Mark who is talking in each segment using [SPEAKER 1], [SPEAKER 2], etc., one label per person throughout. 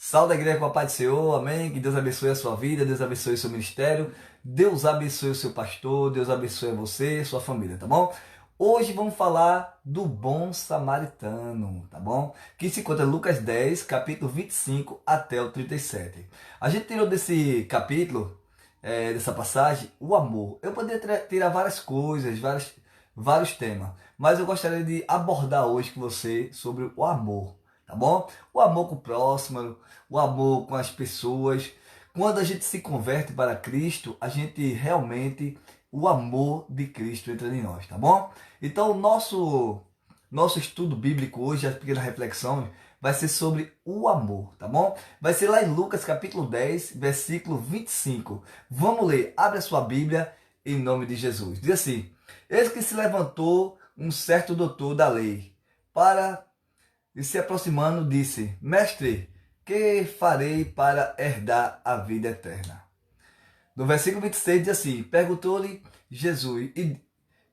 [SPEAKER 1] Salve da igreja com a paz do Senhor, amém? Que Deus abençoe a sua vida, Deus abençoe o seu ministério, Deus abençoe o seu pastor, Deus abençoe você e sua família, tá bom? Hoje vamos falar do bom samaritano, tá bom? Que se encontra em Lucas 10, capítulo 25 até o 37. A gente tirou desse capítulo, dessa passagem, o amor. Eu poderia tirar várias coisas, vários temas, mas eu gostaria de abordar hoje com você sobre o amor. Tá bom? O amor com o próximo, o amor com as pessoas. Quando a gente se converte para Cristo, a gente realmente, o amor de Cristo entra em nós, tá bom? Então, o nosso estudo bíblico hoje, as pequenas reflexões, vai ser sobre o amor, tá bom? Vai ser lá em Lucas capítulo 10, versículo 25. Vamos ler, abre a sua Bíblia em nome de Jesus. Diz assim: eis que se levantou um certo doutor da lei e se aproximando, disse: Mestre, que farei para herdar a vida eterna? No versículo 26 diz assim: perguntou-lhe Jesus: e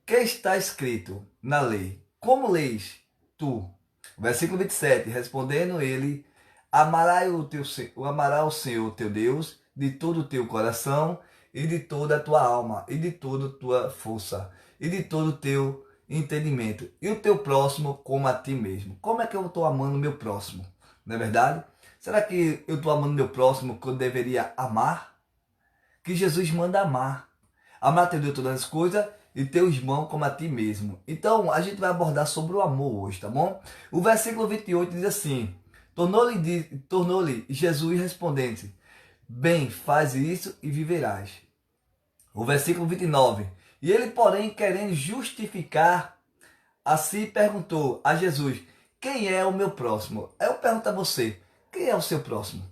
[SPEAKER 1] que está escrito na lei? Como leis tu? Versículo 27, respondendo ele: amarás o Senhor teu Deus de todo o teu coração e de toda a tua alma e de toda a tua força e de todo o teu entendimento, e o teu próximo como a ti mesmo. Como é que eu estou amando o meu próximo? Não é verdade? Será que eu estou amando o meu próximo que eu deveria amar? Que Jesus manda amar. Amar teu Deus todas as coisas e teu irmão como a ti mesmo. Então, a gente vai abordar sobre o amor hoje, tá bom? O versículo 28 diz assim: tornou-lhe Jesus respondente: bem, faz isso e viverás. O versículo 29: e ele, porém, querendo justificar a si, perguntou a Jesus: quem é o meu próximo? Eu pergunto a você: quem é o seu próximo?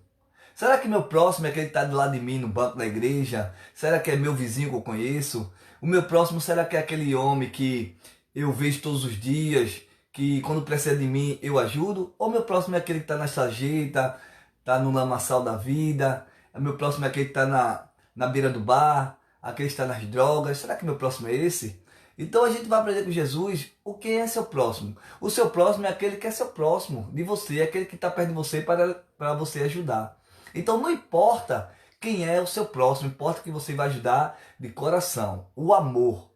[SPEAKER 1] Será que meu próximo é aquele que está do lado de mim no banco da igreja? Será que é meu vizinho que eu conheço? O meu próximo, será que é aquele homem que eu vejo todos os dias, que quando precisa de mim eu ajudo? Ou meu próximo é aquele que está na sarjeta, está no lamaçal da vida? O meu próximo é aquele que está na beira do bar, aquele que está nas drogas? Será que meu próximo é esse? Então a gente vai aprender com Jesus o que é seu próximo. O seu próximo é aquele que é seu próximo de você, é aquele que está perto de você para você ajudar. Então não importa quem é o seu próximo, importa que você vai ajudar de coração. O amor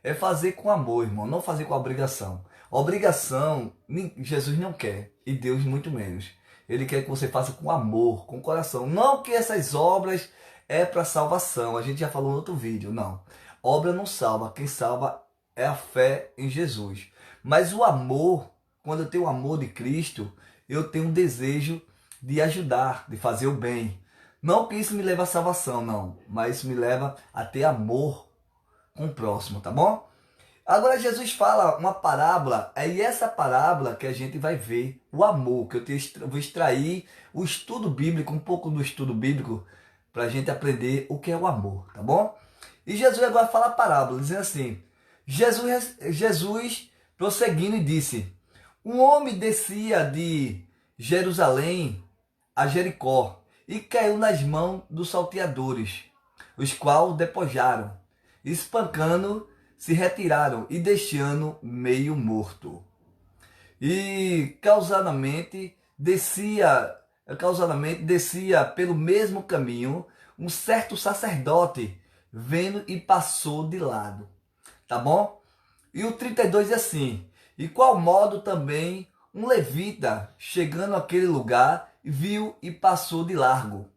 [SPEAKER 1] é fazer com amor, irmão, não fazer com obrigação. Obrigação, Jesus não quer, e Deus muito menos. Ele quer que você faça com amor, com coração. Não que essas obras é para salvação, a gente já falou no outro vídeo, não. Obra não salva, quem salva é a fé em Jesus. Mas o amor, quando eu tenho o amor de Cristo, eu tenho um desejo de ajudar, de fazer o bem. Não que isso me leve à salvação, não, mas isso me leva a ter amor com o próximo, tá bom? Agora Jesus fala uma parábola, é essa parábola que a gente vai ver o amor, que vou extrair o estudo bíblico, um pouco do estudo bíblico, para a gente aprender o que é o amor, tá bom? E Jesus agora fala a parábola, dizendo assim: Jesus prosseguindo e disse: um homem descia de Jerusalém a Jericó e caiu nas mãos dos salteadores, os quais o despojaram, espancando, se retiraram e deixando meio morto. E causadamente descia pelo mesmo caminho um certo sacerdote, vendo e passou de lado. Tá bom? E o 32 é assim: e qual modo também um levita, chegando àquele lugar, viu e passou de largo.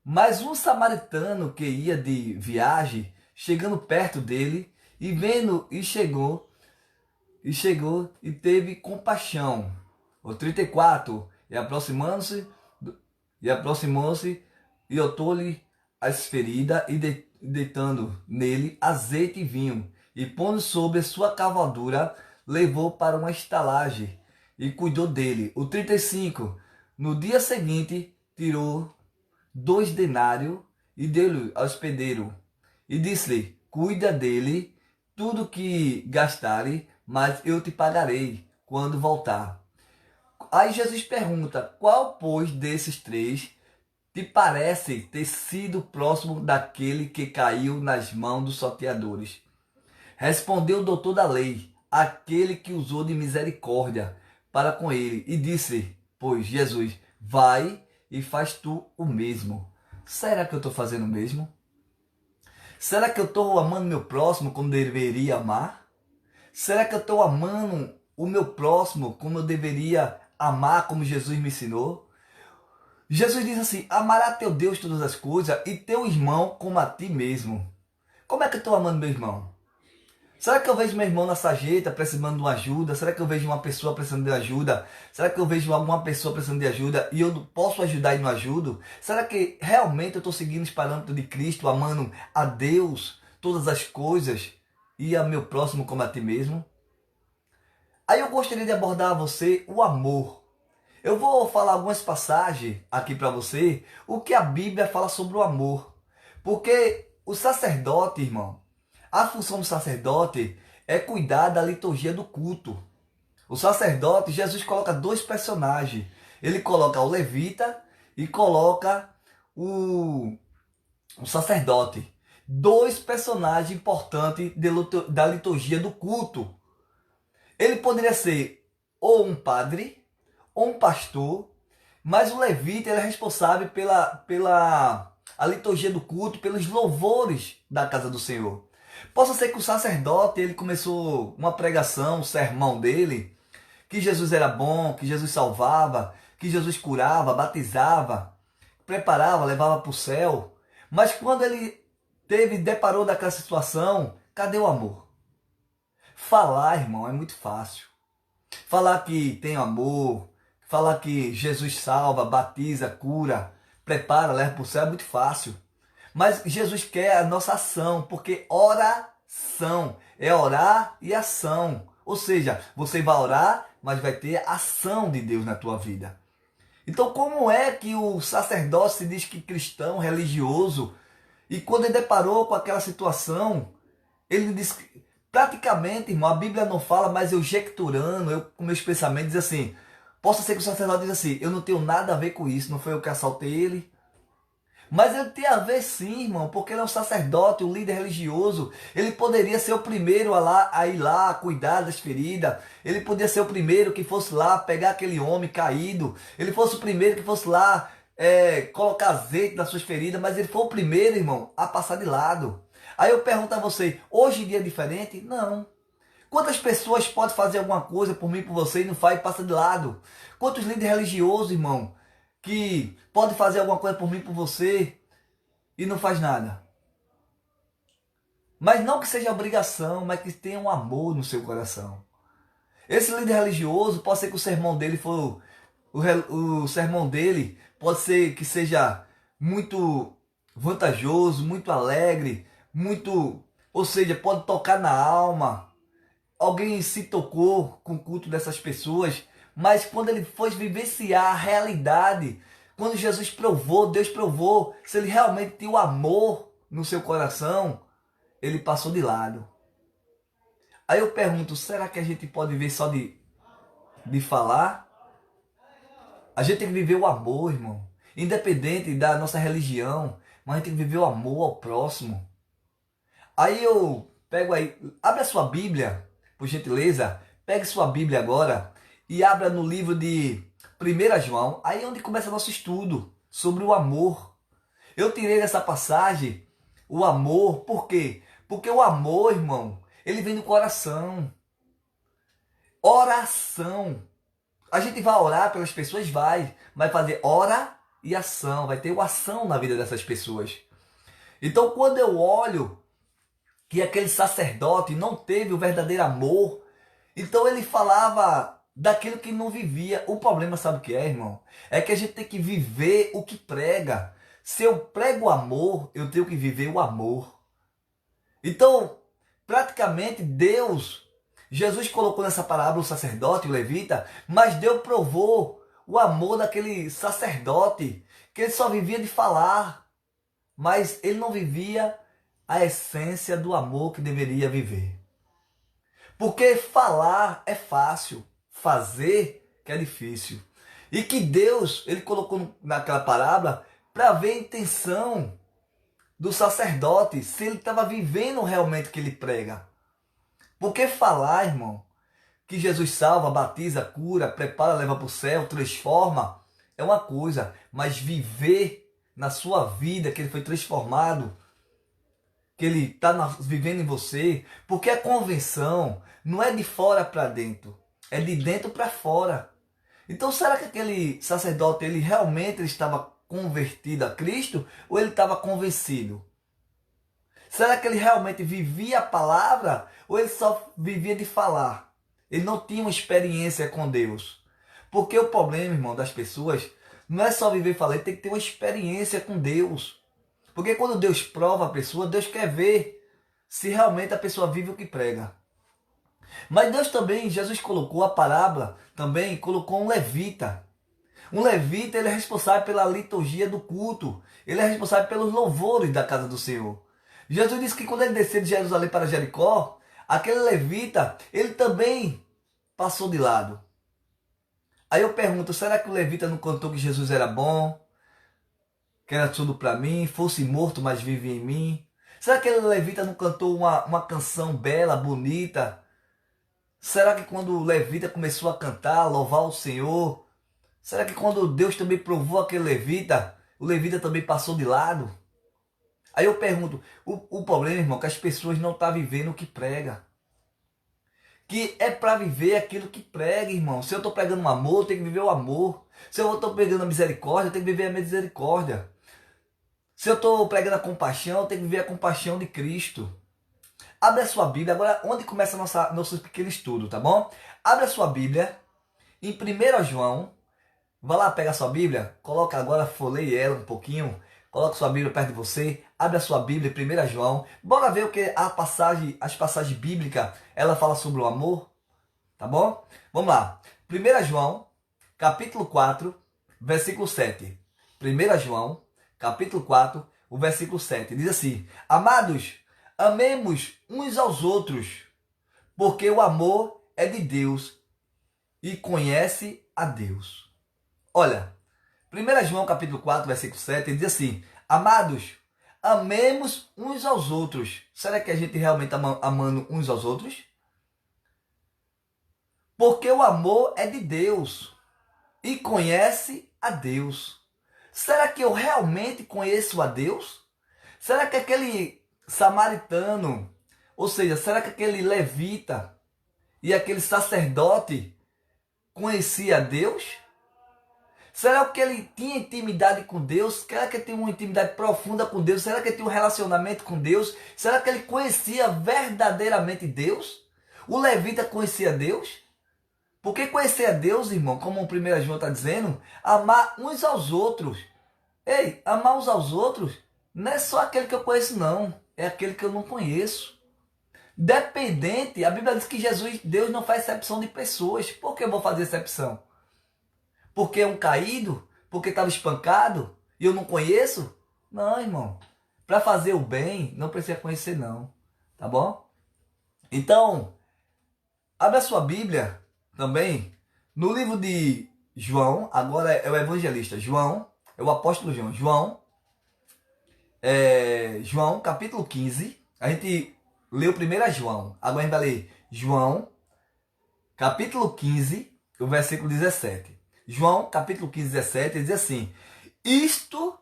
[SPEAKER 1] Mas um samaritano que ia de viagem, chegando perto dele, e vendo, e teve compaixão. O 34, e aproximou-se, e otou-lhe as feridas, e deitando nele azeite e vinho, e pondo sobre sua cavadura, levou para uma estalagem, e cuidou dele. O 35, no dia seguinte, tirou 2 denários e deu-lhe ao hospedeiro, e disse-lhe: cuida dele, tudo que gastare, mas eu te pagarei quando voltar. Aí Jesus pergunta: qual, pois, desses três te parece ter sido próximo daquele que caiu nas mãos dos salteadores? Respondeu o doutor da lei: aquele que usou de misericórdia para com ele. E disse, pois, Jesus: vai e faz tu o mesmo. Será que eu estou fazendo o mesmo? Será que eu estou amando meu próximo como deveria amar? Será que eu estou amando o meu próximo como eu deveria amar, como Jesus me ensinou? Jesus diz assim: amará teu Deus todas as coisas e teu irmão como a ti mesmo. Como é que eu estou amando meu irmão? Será que eu vejo meu irmão na sarjeta precisando de uma ajuda? Será que eu vejo uma pessoa precisando de ajuda? Será que eu vejo alguma pessoa precisando de ajuda e eu posso ajudar e não ajudo? Será que realmente eu estou seguindo os parâmetros de Cristo, amando a Deus, todas as coisas e a meu próximo como a ti mesmo? Aí eu gostaria de abordar a você o amor. Eu vou falar algumas passagens aqui para você, o que a Bíblia fala sobre o amor. Porque o sacerdote, irmão, a função do sacerdote é cuidar da liturgia do culto. O sacerdote, Jesus coloca dois personagens. Ele coloca o levita e coloca o sacerdote. Dois personagens importantes da liturgia do culto. Ele poderia ser ou um padre, ou um pastor, mas o levita ele é responsável pela a liturgia do culto, pelos louvores da casa do Senhor. Possa ser que o sacerdote ele começou uma pregação, um sermão dele, que Jesus era bom, que Jesus salvava, que Jesus curava, batizava, preparava, levava para o céu. Mas quando ele deparou daquela situação, cadê o amor? Falar, irmão, é muito fácil. Falar que tem amor, falar que Jesus salva, batiza, cura, prepara, leva para o céu é muito fácil. Mas Jesus quer a nossa ação, porque oração é orar e ação. Ou seja, você vai orar, mas vai ter ação de Deus na tua vida. Então como é que o sacerdote se diz que cristão, religioso, e quando ele deparou com aquela situação, ele diz que praticamente, irmão, a Bíblia não fala, mas eu jecturando, eu com meus pensamentos, diz assim, possa ser que o sacerdote diz assim, eu não tenho nada a ver com isso, não foi eu que assaltei ele. Mas ele tem a ver sim, irmão, porque ele é um sacerdote, um líder religioso. Ele poderia ser o primeiro a ir lá, a cuidar das feridas. Ele podia ser o primeiro que fosse lá pegar aquele homem caído. Ele fosse o primeiro que fosse lá colocar azeite nas suas feridas. Mas ele foi o primeiro, irmão, a passar de lado. Aí eu pergunto a você, hoje em dia é diferente? Não. Quantas pessoas podem fazer alguma coisa por mim, por você e não faz e passa de lado? Quantos líderes religiosos, irmão, que pode fazer alguma coisa por mim, por você e não faz nada? Mas não que seja obrigação, mas que tenha um amor no seu coração. Esse líder religioso, pode ser que o sermão dele for o sermão dele pode ser que seja muito vantajoso, muito alegre, ou seja, pode tocar na alma. Alguém se tocou com o culto dessas pessoas, mas quando ele foi vivenciar a realidade, quando Jesus provou, Deus provou, se ele realmente tinha o amor no seu coração, ele passou de lado. Aí eu pergunto, será que a gente pode viver só de falar? A gente tem que viver o amor, irmão. Independente da nossa religião, mas a gente tem que viver o amor ao próximo. Aí eu pego aí, abre a sua Bíblia, por gentileza, pegue sua Bíblia agora e abra no livro de 1 João, aí é onde começa nosso estudo sobre o amor. Eu tirei dessa passagem o amor, por quê? Porque o amor, irmão, ele vem do coração. Oração. A gente vai orar pelas pessoas, vai fazer ora e ação, vai ter uma ação na vida dessas pessoas. Então quando eu olho que aquele sacerdote não teve o verdadeiro amor, então ele falava daquilo que não vivia. O problema, sabe o que é, irmão? É que a gente tem que viver o que prega. Se eu prego o amor, eu tenho que viver o amor. Então, praticamente Jesus colocou nessa parábola o sacerdote, o levita, mas Deus provou o amor daquele sacerdote, que ele só vivia de falar, mas ele não vivia a essência do amor que deveria viver. Porque falar é fácil, fazer que é difícil. E que Deus, ele colocou naquela parábola para ver a intenção do sacerdote, se ele estava vivendo realmente o que ele prega. Porque falar, irmão, que Jesus salva, batiza, cura, prepara, leva para o céu, transforma, é uma coisa, mas viver na sua vida, que ele foi transformado, que ele está vivendo em você, porque a convenção não é de fora para dentro, é de dentro para fora. Então será que aquele sacerdote ele realmente estava convertido a Cristo ou ele estava convencido? Será que ele realmente vivia a palavra ou ele só vivia de falar? Ele não tinha uma experiência com Deus. Porque o problema, irmão, das pessoas não é só viver e falar, ele tem que ter uma experiência com Deus. Porque quando Deus prova a pessoa, Deus quer ver se realmente a pessoa vive o que prega. Mas Deus também, Jesus colocou a parábola, também colocou um levita. Um levita, ele é responsável pela liturgia do culto. Ele é responsável pelos louvores da casa do Senhor. Jesus disse que quando ele desceu de Jerusalém para Jericó, aquele levita, ele também passou de lado. Aí eu pergunto, será que o levita não contou que Jesus era bom? Que era tudo para mim, fosse morto, mas vive em mim? Será que aquele levita não cantou uma canção bela, bonita? Será que quando o levita começou a cantar, louvar o Senhor, será que quando Deus também provou aquele levita, o levita também passou de lado? Aí eu pergunto, o problema, irmão, é que as pessoas não estão vivendo o que prega. Que é para viver aquilo que prega, irmão. Se eu estou pregando um amor, eu tenho que viver o amor. Se eu estou pregando a misericórdia, eu tenho que viver a misericórdia. Se eu estou pregando a compaixão, eu tenho que viver a compaixão de Cristo. Abre a sua Bíblia, agora onde começa nosso pequeno estudo, tá bom? Abre a sua Bíblia em 1 João. Vai lá, pega a sua Bíblia, coloca agora, folheie ela um pouquinho. Coloca a sua Bíblia perto de você, abre a sua Bíblia em 1 João. Bora ver o que as passagens bíblicas, ela fala sobre o amor, tá bom? Vamos lá. 1 João, capítulo 4, versículo 7. 1 João, capítulo 4, o versículo 7. Diz assim: Amados, amemos uns aos outros, porque o amor é de Deus e conhece a Deus. Olha, 1 João capítulo 4, versículo 7, ele diz assim: Amados, amemos uns aos outros. Será que a gente realmente está amando uns aos outros? Porque o amor é de Deus e conhece a Deus. Será que eu realmente conheço a Deus? Será que aquele samaritano, ou seja, será que aquele levita e aquele sacerdote conhecia a Deus? Será que ele tinha intimidade com Deus? Será que ele tinha uma intimidade profunda com Deus? Será que ele tinha um relacionamento com Deus? Será que ele conhecia verdadeiramente Deus? O levita conhecia Deus? Porque conhecer a Deus, irmão, como o 1 João está dizendo, amar uns aos outros. Ei, amar uns aos outros não é só aquele que eu conheço, não. É aquele que eu não conheço. Dependente, a Bíblia diz que Deus não faz exceção de pessoas. Por que eu vou fazer exceção? Porque é um caído? Porque estava espancado? E eu não conheço? Não, irmão. Para fazer o bem, não precisa conhecer, não. Tá bom? Então, abre a sua Bíblia também no livro de João. Agora é o evangelista João. É o apóstolo João. João, capítulo 15. A gente leu 1 João. Agora a gente vai ler João, capítulo 15, o versículo 17. João, capítulo 15, 17, ele diz assim: Isto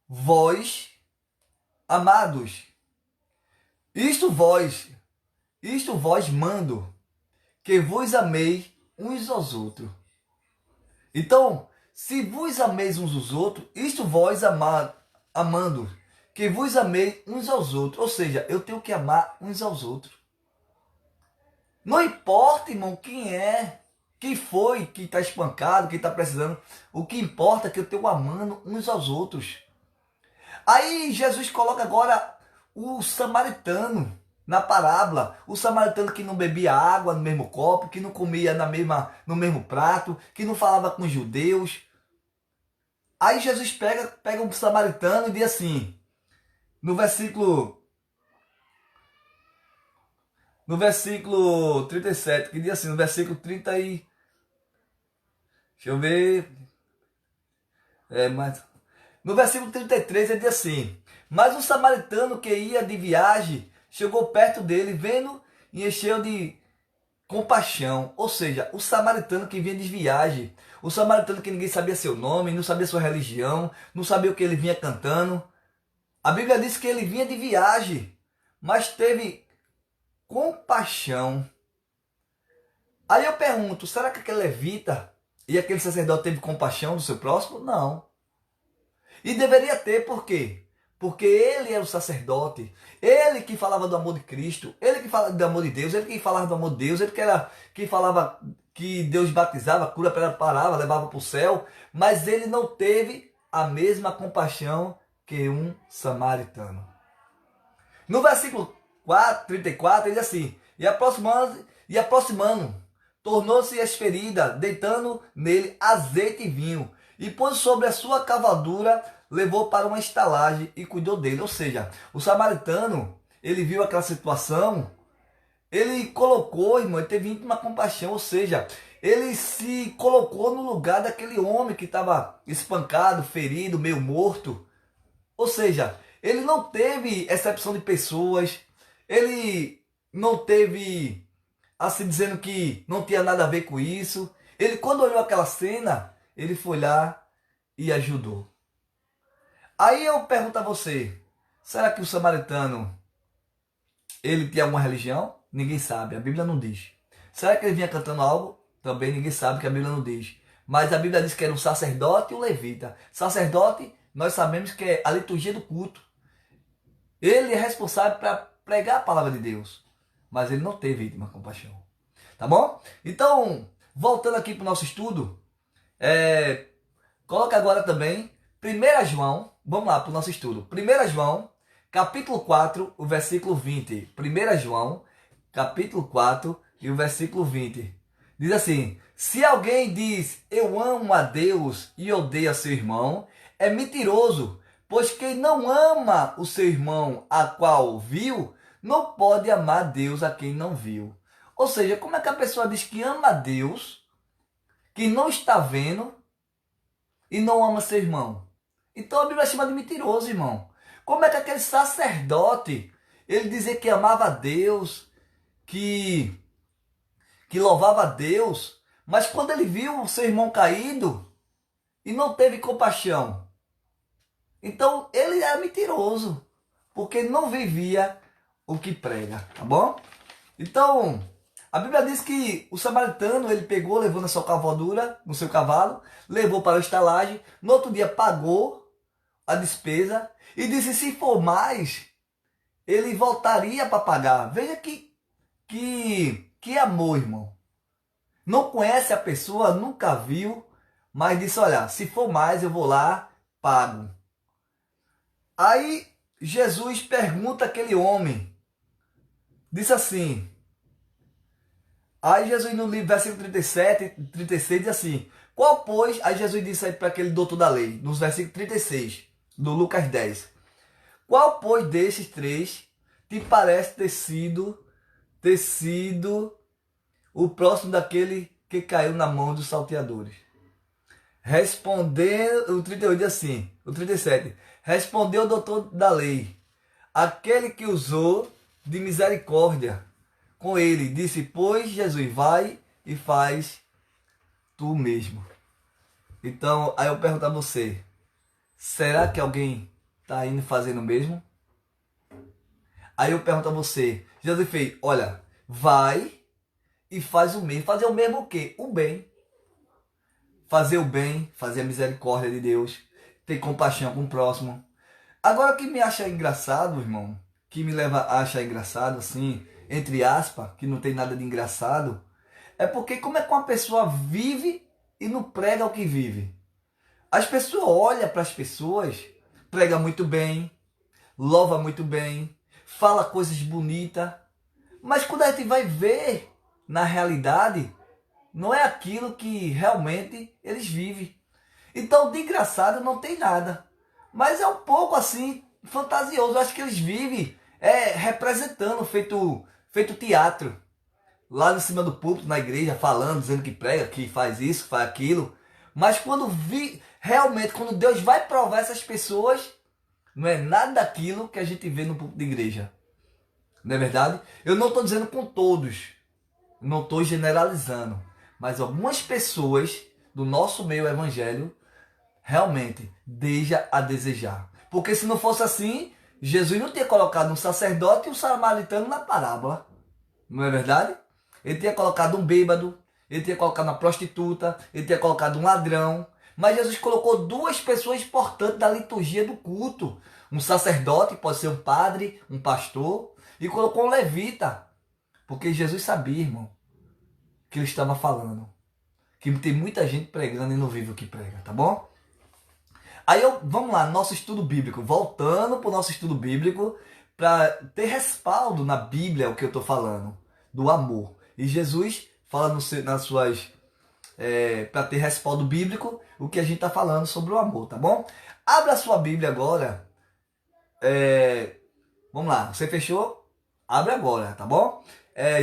[SPEAKER 1] vós, amados, isto vós mando, que vos ameis uns aos outros. Então, se vos ameis uns aos outros, isto vós amando, que vos ameis uns aos outros. Ou seja, eu tenho que amar uns aos outros. Não importa, irmão, quem é. Quem foi que está espancado, quem está precisando. O que importa é que eu estou amando uns aos outros. Aí Jesus coloca agora o samaritano na parábola. O samaritano que não bebia água no mesmo copo, que não comia no mesmo prato, que não falava com os judeus. Aí Jesus pega um samaritano e diz assim, no versículo 37, que diz assim, no versículo 30 e... Deixa eu ver. No versículo 33 ele diz assim: Mas um samaritano que ia de viagem chegou perto dele, vendo e encheu de compaixão. Ou seja, o samaritano que vinha de viagem, o samaritano que ninguém sabia seu nome, não sabia sua religião, não sabia o que ele vinha cantando. A Bíblia diz que ele vinha de viagem, mas teve compaixão. Aí eu pergunto, será que aquele levita e aquele sacerdote teve compaixão do seu próximo? Não. E deveria ter, por quê? Porque ele era o sacerdote, ele que falava do amor de Cristo, ele que falava do amor de Deus, ele que falava do amor de Deus, ele que falava que Deus batizava, cura parava, levava para o céu, mas ele não teve a mesma compaixão que um samaritano. No versículo 34, ele diz assim, e aproximando, tornou-se as feridas, deitando nele azeite e vinho, e pôs sobre a sua cavadura, levou para uma estalagem e cuidou dele. Ou seja, o samaritano, ele viu aquela situação, ele colocou, irmão, ele teve íntima compaixão, ou seja, ele se colocou no lugar daquele homem que estava espancado, ferido, meio morto. Ou seja, ele não teve exceção de pessoas, ele não teve, assim, dizendo que não tinha nada a ver com isso. Ele, quando olhou aquela cena, ele foi lá e ajudou. Aí eu pergunto a você, será que o samaritano, ele tinha alguma religião? Ninguém sabe, a Bíblia não diz. Será que ele vinha cantando algo? Também ninguém sabe, que a Bíblia não diz. Mas a Bíblia diz que era um sacerdote e um levita. Sacerdote, nós sabemos que é a liturgia do culto. Ele é responsável para pregar a palavra de Deus. Mas ele não teve íntima compaixão. Tá bom? Então, voltando aqui para o nosso estudo, coloca agora também 1 João, vamos lá para o nosso estudo. 1 João, capítulo 4, o versículo 20. 1 João, capítulo 4 e o versículo 20. Diz assim, se alguém diz, eu amo a Deus e odeia seu irmão, é mentiroso, pois quem não ama o seu irmão a qual viu, não pode amar Deus a quem não viu. Ou seja, como é que a pessoa diz que ama a Deus, que não está vendo, e não ama seu irmão? Então a Bíblia chama de mentiroso, irmão. Como é que aquele sacerdote, ele dizia que amava a Deus, que louvava a Deus, mas quando ele viu o seu irmão caído e não teve compaixão, então ele era mentiroso, porque não vivia o que prega, tá bom? Então, a Bíblia diz que o samaritano, ele pegou, levou na sua cavadura, no seu cavalo, levou para a estalagem, no outro dia pagou a despesa e disse, se for mais, ele voltaria para pagar. Veja que amor, irmão. Não conhece a pessoa, nunca viu, mas disse, olha, se for mais eu vou lá, pago. Aí Jesus pergunta àquele homem, disse assim, aí Jesus no livro, versículo 37, 36, diz assim, qual pois, aí Jesus disse aí para aquele doutor da lei, nos versículos 36, do Lucas 10, qual pois desses três te parece ter sido o próximo daquele que caiu na mão dos salteadores? Respondeu, o 38 diz assim, o 37, respondeu o doutor da lei, aquele que usou de misericórdia com ele, disse, pois Jesus, vai e faz tu mesmo. Então, aí eu pergunto a você, será que alguém está indo fazendo o mesmo? Aí eu pergunto a você, Jesus fez, olha, vai e faz o mesmo. Fazer o mesmo o quê? O bem. Fazer o bem, fazer a misericórdia de Deus, ter compaixão com o próximo. Agora, o que me acha engraçado, irmão, que me leva a achar engraçado, assim, entre aspas, que não tem nada de engraçado, é porque como é que uma pessoa vive e não prega o que vive? As pessoas olham para as pessoas, prega muito bem, louva muito bem, fala coisas bonitas, mas quando a gente vai ver na realidade, não é aquilo que realmente eles vivem. Então, de engraçado não tem nada. Mas é um pouco assim, fantasioso. Eu acho que eles vivem representando, feito teatro. Lá em cima do púlpito, na igreja, falando, dizendo que prega, que faz isso, faz aquilo. Mas realmente, quando Deus vai provar essas pessoas, não é nada daquilo que a gente vê no púlpito de igreja. Não é verdade? Eu não estou dizendo com todos. não estou generalizando, mas algumas pessoas do nosso meio evangélico realmente deixa a desejar. Porque se não fosse assim, Jesus não tinha colocado um sacerdote e um samaritano na parábola. Não é verdade? Ele tinha colocado um bêbado, ele tinha colocado uma prostituta, ele tinha colocado um ladrão. Mas Jesus colocou duas pessoas importantes da liturgia do culto. Um sacerdote, pode ser um padre, um pastor, e colocou um levita. Porque Jesus sabia, irmão, que ele estava falando. Que tem muita gente pregando e não vive o que prega, tá bom? Aí vamos lá, nosso estudo bíblico. Voltando para o nosso estudo bíblico, para ter respaldo na Bíblia o que eu estou falando, do amor. E Jesus fala nas suas... para ter respaldo bíblico, o que a gente está falando sobre o amor, tá bom? Abra a sua Bíblia agora. Vamos lá, você fechou? Abre agora, tá bom?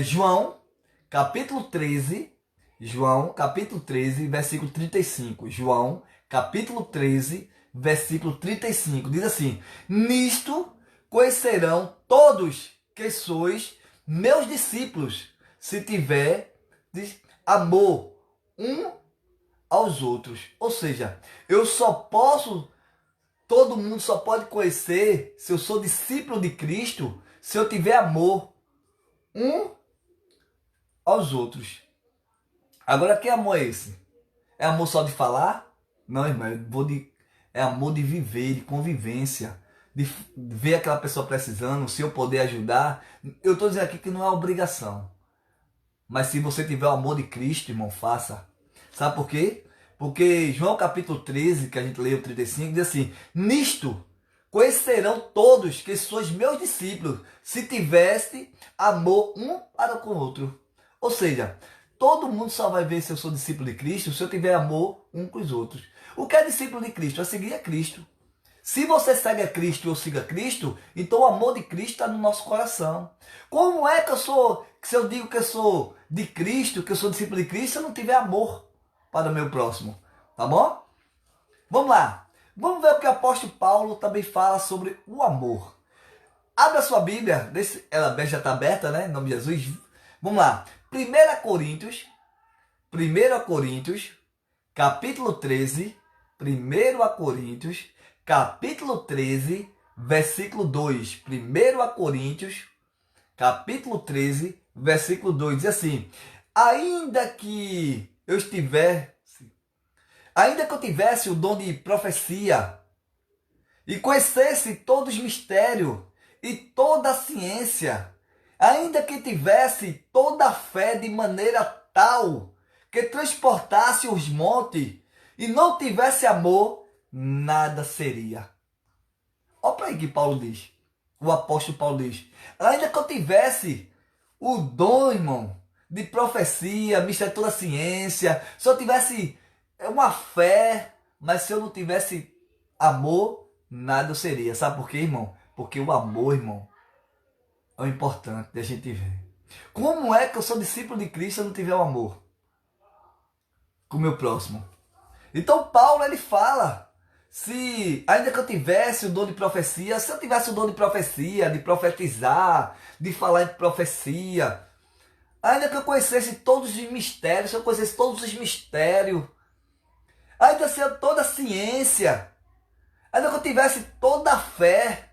[SPEAKER 1] João, capítulo 13, versículo 35. João, capítulo 13, versículo 35. Diz assim: nisto conhecerão todos que sois meus discípulos, se tiverdes amor um aos outros. Ou seja, todo mundo só pode conhecer se eu sou discípulo de Cristo, se eu tiver amor um aos outros. Agora, que amor é esse? É amor só de falar? Não, irmão, é amor de viver, de convivência, de ver aquela pessoa precisando, se eu poder ajudar. Eu estou dizendo aqui que não é obrigação. Mas se você tiver o amor de Cristo, irmão, faça. Sabe por quê? Porque João capítulo 13, que a gente leu, 35, diz assim: nisto conhecerão todos que sois meus discípulos, se tivesse amor um para com o outro. Ou seja, todo mundo só vai ver se eu sou discípulo de Cristo se eu tiver amor um com os outros. O que é discípulo de Cristo? É seguir a Cristo. Se você segue a Cristo e eu sigo a Cristo, então o amor de Cristo está no nosso coração. Como é que se eu digo que eu sou de Cristo, que eu sou discípulo de Cristo, se eu não tiver amor para o meu próximo? Tá bom? Vamos lá. Vamos ver o que o apóstolo Paulo também fala sobre o amor. Abra a sua Bíblia, ela já está aberta, né? Em nome de Jesus. Vamos lá. 1 Coríntios, capítulo 13. 1 Coríntios, capítulo 13, versículo 2. 1 Coríntios, capítulo 13, versículo 2. Diz assim: ainda que eu tivesse o dom de profecia e conhecesse todos os mistérios e toda a ciência, ainda que tivesse toda a fé de maneira tal que transportasse os montes e não tivesse amor, nada seria. Olha para aí que Paulo diz, o apóstolo Paulo diz: ainda que eu tivesse o dom, irmão, de profecia, mistério de toda a ciência, se eu tivesse uma fé, mas se eu não tivesse amor, nada eu seria. Sabe por quê, irmão? Porque o amor, irmão, é o importante da gente ver. Como é que eu sou discípulo de Cristo se eu não tiver o amor com o meu próximo? Então Paulo, ele fala: ainda que eu tivesse o dom de profecia, se eu tivesse o dom de profecia, de profetizar, de falar em profecia, ainda que eu conhecesse todos os mistérios, se eu conhecesse todos os mistérios, ainda se toda a ciência, ainda que eu tivesse toda a fé,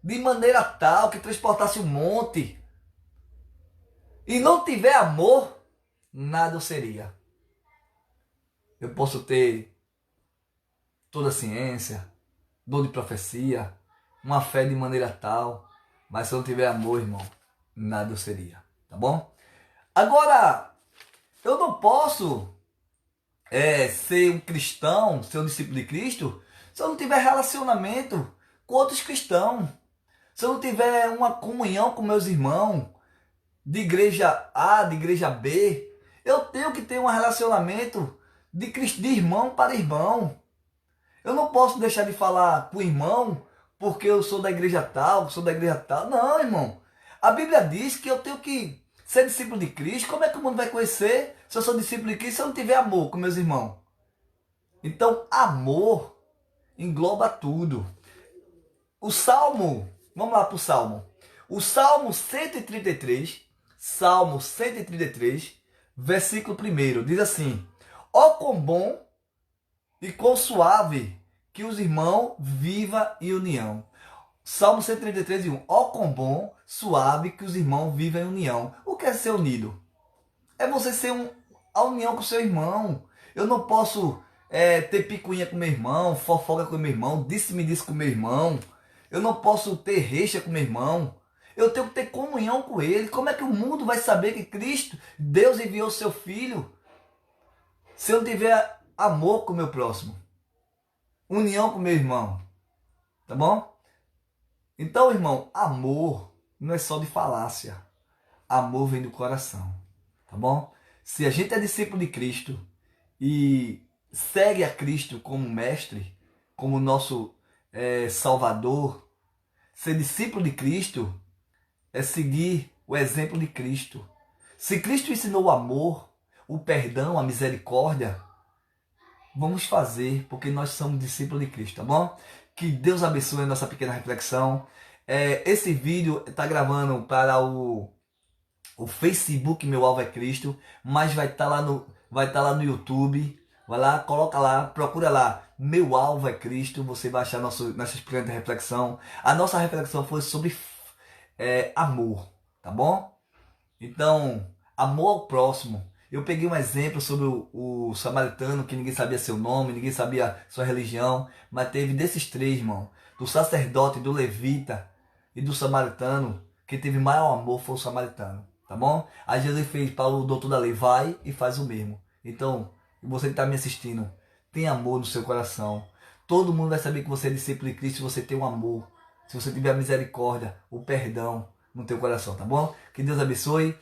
[SPEAKER 1] de maneira tal que transportasse um monte, e não tiver amor, nada eu seria. Eu posso ter toda a ciência, dom de profecia, uma fé de maneira tal, mas se eu não tiver amor, irmão, nada eu seria. Tá bom? Agora, eu não posso ser um cristão, ser um discípulo de Cristo, se eu não tiver relacionamento com outros cristãos, se eu não tiver uma comunhão com meus irmãos, de igreja A, de igreja B. Eu tenho que ter um relacionamento de irmão para irmão. Eu não posso deixar de falar com o irmão porque eu sou da igreja tal, sou da igreja tal. Não, irmão. A Bíblia diz que eu tenho que ser discípulo de Cristo. Como é que o mundo vai conhecer se eu sou discípulo de Cristo se eu não tiver amor com meus irmãos? Então, amor engloba tudo. O Salmo, vamos lá para o Salmo. O Salmo 133, Salmo 133, versículo 1, diz assim: ó quão bom e quão suave que os irmãos vivam em união. Salmo 133, 1. Ó quão bom, suave que os irmãos vivem em união. O que é ser unido? É você ser a união com o seu irmão. Eu não posso ter picuinha com meu irmão, fofoca com meu irmão, disse-me disse com meu irmão. Eu não posso ter reixa com meu irmão. Eu tenho que ter comunhão com ele. Como é que o mundo vai saber que Cristo, Deus enviou seu Filho, se eu não tiver amor com o meu próximo? União com meu irmão. Tá bom? Então, irmão, amor não é só de falácia. Amor vem do coração. Tá bom? Se a gente é discípulo de Cristo e segue a Cristo como mestre, como nosso Salvador, ser discípulo de Cristo é seguir o exemplo de Cristo. Se Cristo ensinou o amor, o perdão, a misericórdia, vamos fazer, porque nós somos discípulos de Cristo, tá bom? Que Deus abençoe a nossa pequena reflexão. Esse vídeo está gravando para o Facebook Meu Alvo é Cristo, mas vai estar lá no YouTube. Vai lá, coloca lá, procura lá, Meu Alvo é Cristo. Você vai achar nossa pequena reflexão. A nossa reflexão foi sobre amor, tá bom? Então, amor ao próximo. Eu peguei um exemplo sobre o samaritano, que ninguém sabia seu nome, ninguém sabia sua religião, mas teve desses três, irmão, do sacerdote, do levita e do samaritano, que teve maior amor foi o samaritano, tá bom? Aí Jesus fez para o doutor da lei, vai e faz o mesmo. Então, você que está me assistindo, tem amor no seu coração. Todo mundo vai saber que você é discípulo de Cristo se você tem um amor, se você tiver a misericórdia, o perdão no teu coração, tá bom? Que Deus abençoe.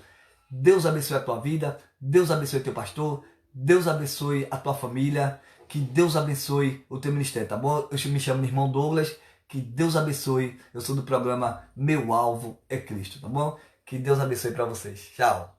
[SPEAKER 1] Deus abençoe a tua vida, Deus abençoe o teu pastor, Deus abençoe a tua família, que Deus abençoe o teu ministério, tá bom? Eu me chamo irmão Douglas, que Deus abençoe, eu sou do programa Meu Alvo é Cristo, tá bom? Que Deus abençoe para vocês. Tchau!